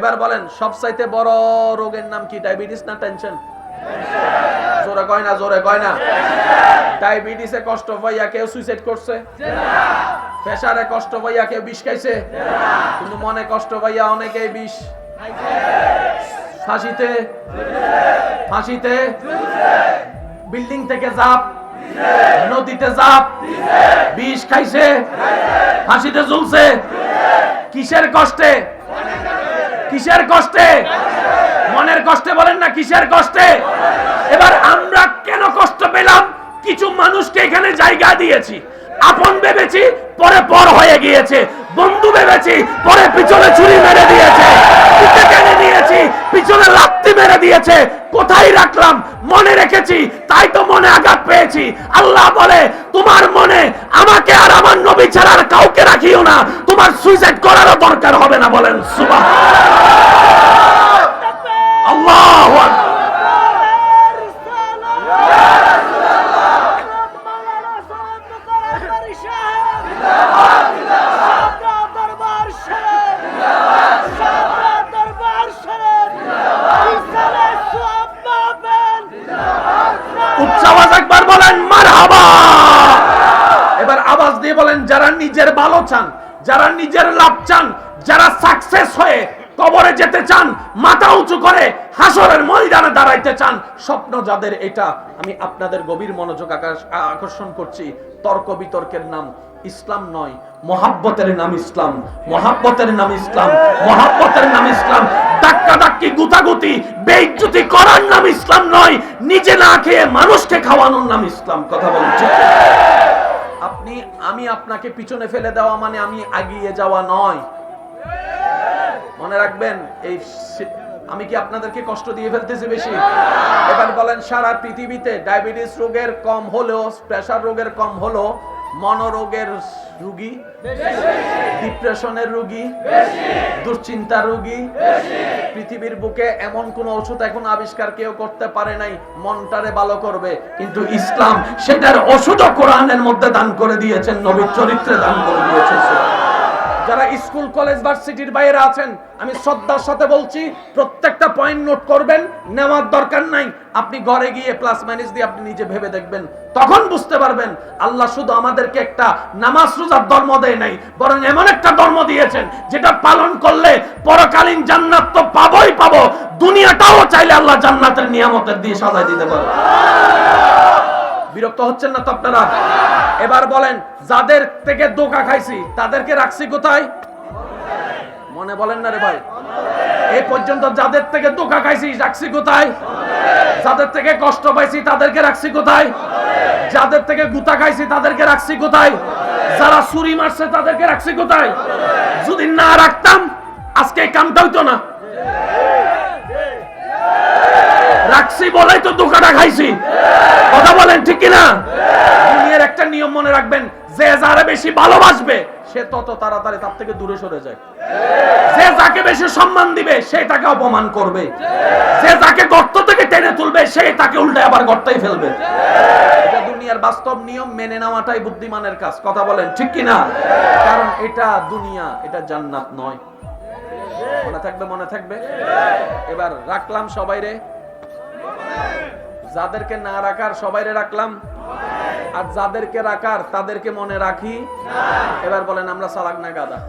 এবার বলেন সবচাইতে বড় রোগের নাম কি? ডায়াবেটিস না টেনশন? জোরে কয় না, জোরে কয় না। ডায়াবেটিসে কষ্ট পাইয়া কেউ সুইসাইড করছে? প্রেসারে কষ্ট পাইয়া কেউ বিষ খাইছে? কিন্তু মনে কষ্ট পাইয়া অনেকেই বিষ ফাঁসিতে ফাঁসিতে বিল্ডিং থেকে জাপ, নদীতে জাপ, বিষ খাইছে, ফাঁসিতে ঝুলছে। কিসের কষ্টে? কিসের কষ্টে? মনের কষ্টে বলেন না, কিসের কষ্টে? এবার আমরা কেন কষ্ট পেলাম? কিছু মানুষকে এখানে জায়গা দিয়েছি, আপন ভেবেছি, পরে পর হয়ে গিয়েছে। বন্ধু ভেবেছি, পরে পিছনে ছুরি মেরে দিয়েছে। পিঠে টেনে নিয়েছি, পিছনে লাথি মেরে দিয়েছে। কোথায় রাখলাম? মনে রেখেছি, তাই তো মনে আঘাত পেয়েছি। আল্লাহ বলে, তোমার মনে আমাকে আর আমার নবী ছাড়া আর কাউকে রাখিও না, তোমার সুইসাইড করারও দরকার হবে না। বলেন সুবহানাল্লাহ। আল্লাহু আকবার। এবার আওয়াজ দিয়ে বলেন, যারা নিজের ভালো চান, যারা নিজের লাভ চান, যারা সাকসেস হয়ে কবরে যেতে চান, মাথা উঁচু করে হাসরের ময়দানে দাঁড়াইতে চান, স্বপ্ন যাদের এটা, আমি আপনাদের গভীর মনোযোগ আকর্ষণ করছি। তর্ক বিতর্কের নাম ইসলাম নয়, মহাব্বতের নাম ইসলাম। মহাব্বতের নাম ইসলাম, মহাব্বতের নাম ইসলাম। ধাক্কা ধাক্কি, গুতাগুতি, বেইজ্জতি করার নাম ইসলাম নয়। নিজে না খেয়ে মানুষকে খাওয়ানোর নাম ইসলাম। কথা বলছি, আমি আপনাকে পিছনে ফেলে দেওয়া মানে আমি এগিয়ে যাওয়া নয়। মনে রাখবেন, এই আমি কি আপনাদেরকে কষ্ট দিয়ে ফেলতেছি বেশি? এবার বলেন, সারা পৃথিবীতে ডায়াবেটিস রোগের কম হলেও, প্রেসার রোগের কম হলেও মনোরোগের রোগী, ডিপ্রেশনের রোগী, দুশ্চিন্তার রোগী পৃথিবীর বুকে এমন কোন ওষুধ এখন আবিষ্কার কেউ করতে পারে নাই মনটারে ভালো করবে। কিন্তু ইসলাম সেটার ওষুধও কোরআনের মধ্যে দান করে দিয়েছেন, নবীর চরিত্রে দান করে দিয়েছেন। যারা স্কুল কলেজ ভার্সিটির বাইরে আছেন, আমি শ্রদ্ধার সাথে বলছি, প্রত্যেকটা পয়েন্ট নোট করবেন, নেওয়ার দরকার নাই। আপনি ঘরে গিয়ে প্লাস মাইনাস দিয়ে আপনি নিজে ভেবে দেখবেন, তখন বুঝতে পারবেন আল্লাহ শুধু আমাদেরকে একটা নামাজ রোজার ধর্ম দেয় নাই, বরং এমন একটা ধর্ম দিয়েছেন যেটা পালন করলে পরকালীন জান্নাত তো পাবোই পাবো, দুনিয়াটাও চাইলে আল্লাহ জান্নাতের নিয়ামতের দিয়ে সাজাই দিতে পারে। বিরক্ত হচ্ছেন না তো আপনারা? এবার বলেন, যাদের থেকে ধোঁকা খাইছি তাদেরকে রাখছি কোথায়? মনে বলেন না রে ভাই। এই পর্যন্ত যাদের থেকে ধোঁকা খাইছি রাখছি কোথায়? যাদের থেকে কষ্ট পাইছি তাদেরকে রাখছি কোথায়? যাদের থেকে গুতা খাইছি তাদেরকে রাখছি কোথায়? যারা ছুরি মারছে তাদেরকে রাখছি কোথায়? যদি না রাখতাম আজকে এই কামটা হইতো না। রাখছি বলেই তো ধোঁকাটা খাইছি। কথা বলেন ঠিক কিনা? দুনিয়ার একটা নিয়ম মনে রাখবেন, যে যারে বেশি ভালোবাসবে সে তত তাড়াতাড়ি তার থেকে দূরে সরে যায়। যে যাকে বেশি সম্মান দিবে সে তাকে অপমান করবে। যে যাকে গর্ত থেকে টেনে তুলবে সে তাকে উল্টে আবার গর্তেই ফেলবে। এটা দুনিয়ার বাস্তব নিয়ম, মেনে নেওয়াটাই বুদ্ধিমানের কাজ। কথা বলেন ঠিক কিনা? কারণ এটা দুনিয়া, এটা জান্নাত নয়। মনে থাকবে, মনে থাকবে। এবার রাখলাম সবাইরে, যাদেরকে না রাখার সবাইরে রাখলাম, আর যাদেরকে রাখার তাদেরকে মনে রাখি। এবার বলেন, আমরা চালাক না গাধা?